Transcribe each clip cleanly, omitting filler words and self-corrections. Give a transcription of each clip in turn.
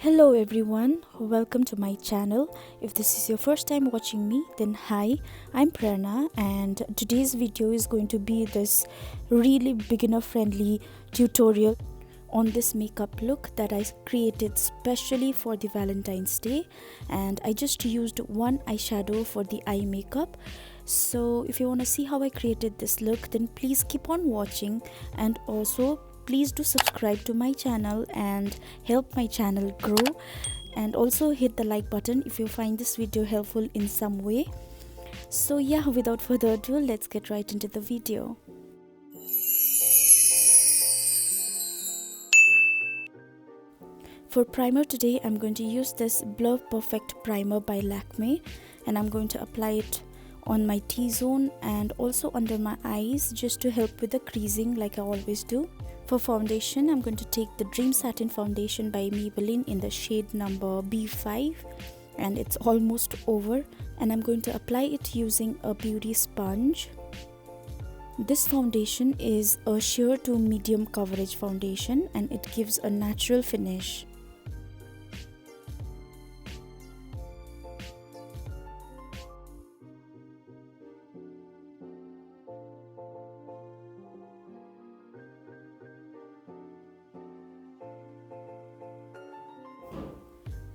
Hello everyone, welcome to my channel. If this is your first time watching me, then hi, I'm Prerna, and today's video is going to be this really beginner friendly tutorial on this makeup look that I created specially for the Valentine's Day, and I just used one eyeshadow for the eye makeup. So if you want to see how I created this look, then please keep on watching, and also please do subscribe to my channel and help my channel grow, and also hit the like button if you find this video helpful in some way. So yeah, without further ado, let's get right into the video. For primer today, I'm going to use this Blur Perfect primer by Lakme, and I'm going to apply it on my T-zone and also under my eyes just to help with the creasing like I always do. For foundation, I'm going to take the Dream Satin foundation by Maybelline in the shade number B5, and it's almost over, and I'm going to apply it using a beauty sponge. This foundation is a sheer to medium coverage foundation, and it gives a natural finish.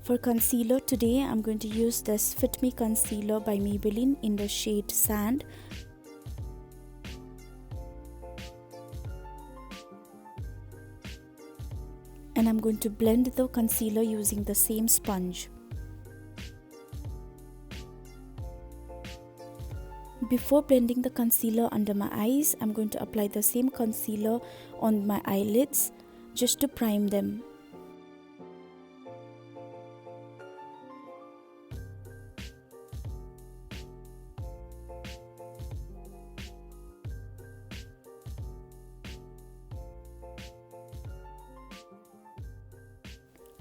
For concealer today, I'm going to use this Fit Me concealer by Maybelline in the shade Sand. And I'm going to blend the concealer using the same sponge. Before blending the concealer under my eyes, I'm going to apply the same concealer on my eyelids just to prime them.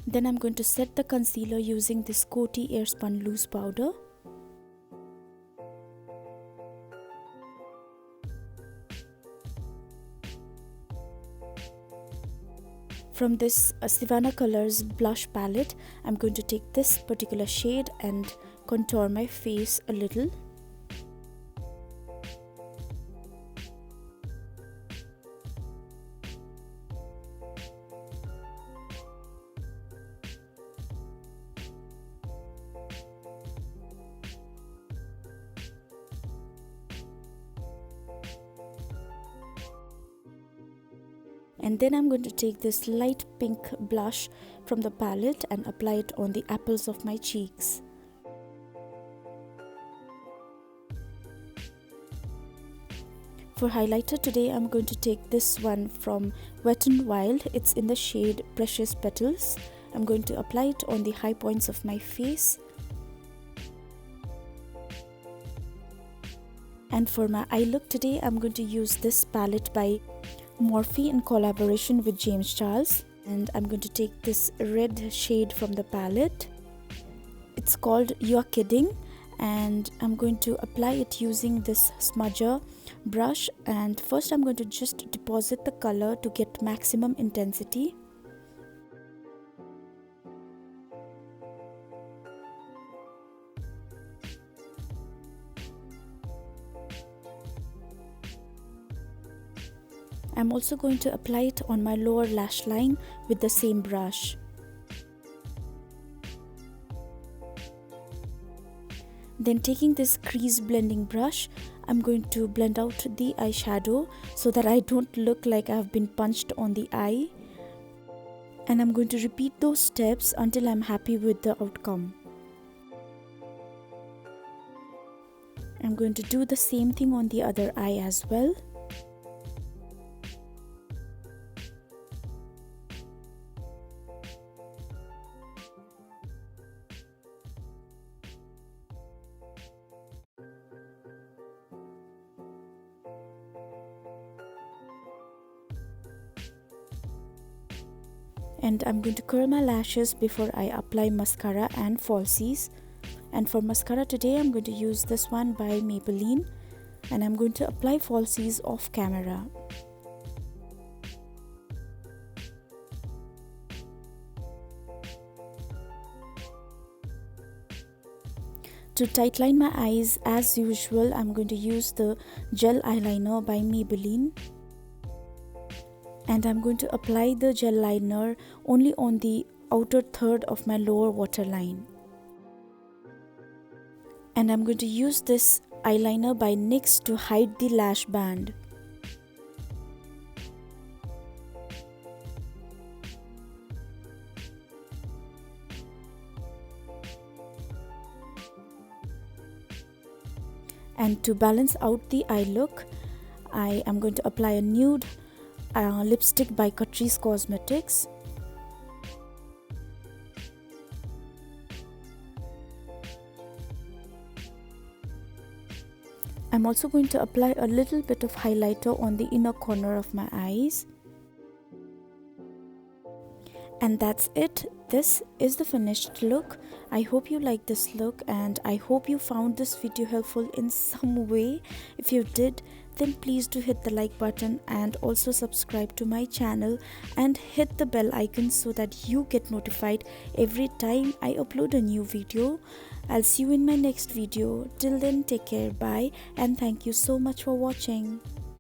Then I'm going to set the concealer using this Coty Airspun loose powder. From this Savannah Colors blush palette, I'm going to take this particular shade and contour my face a little. And then I'm going to take this light pink blush from the palette and apply it on the apples of my cheeks. For highlighter today, I'm going to take this one from Wet n Wild. It's in the shade Precious Petals. I'm going to apply it on the high points of my face. And for my eye look today, I'm going to use this palette by MORPHE in collaboration with James, and I'm going to take this red shade from the palette. It's called You're Kidding, and I'm going to apply it using this smudger brush, and first I'm going to just deposit the color to get maximum intensity. I'm also going to apply it on my lower lash line with the same brush. Then taking this crease blending brush, I'm going to blend out the eyeshadow so that I don't look like I've been punched on the eye. And I'm going to repeat those steps until I'm happy with the outcome. I'm going to do the same thing on the other eye as well. And I'm going to curl my lashes before I apply mascara and falsies. And for mascara today, I'm going to use this one by Maybelline, and I'm going to apply falsies off camera. To tightline my eyes, as usual, I'm going to use the gel eyeliner by Maybelline. And I'm going to apply the gel liner only on the outer third of my lower waterline. And I'm going to use this eyeliner by NYX to hide the lash band. And to balance out the eye look, I am going to apply a nude lipstick by Catrice Cosmetics. I'm also going to apply a little bit of highlighter on the inner corner of my eyes. And that's it. This is the finished look. I hope you like this look and I hope you found this video helpful in some way. If you did, then please do hit the like button and also subscribe to my channel and hit the bell icon so that you get notified every time I upload a new video. I'll see you in my next video. Till then, take care, bye, and thank you so much for watching.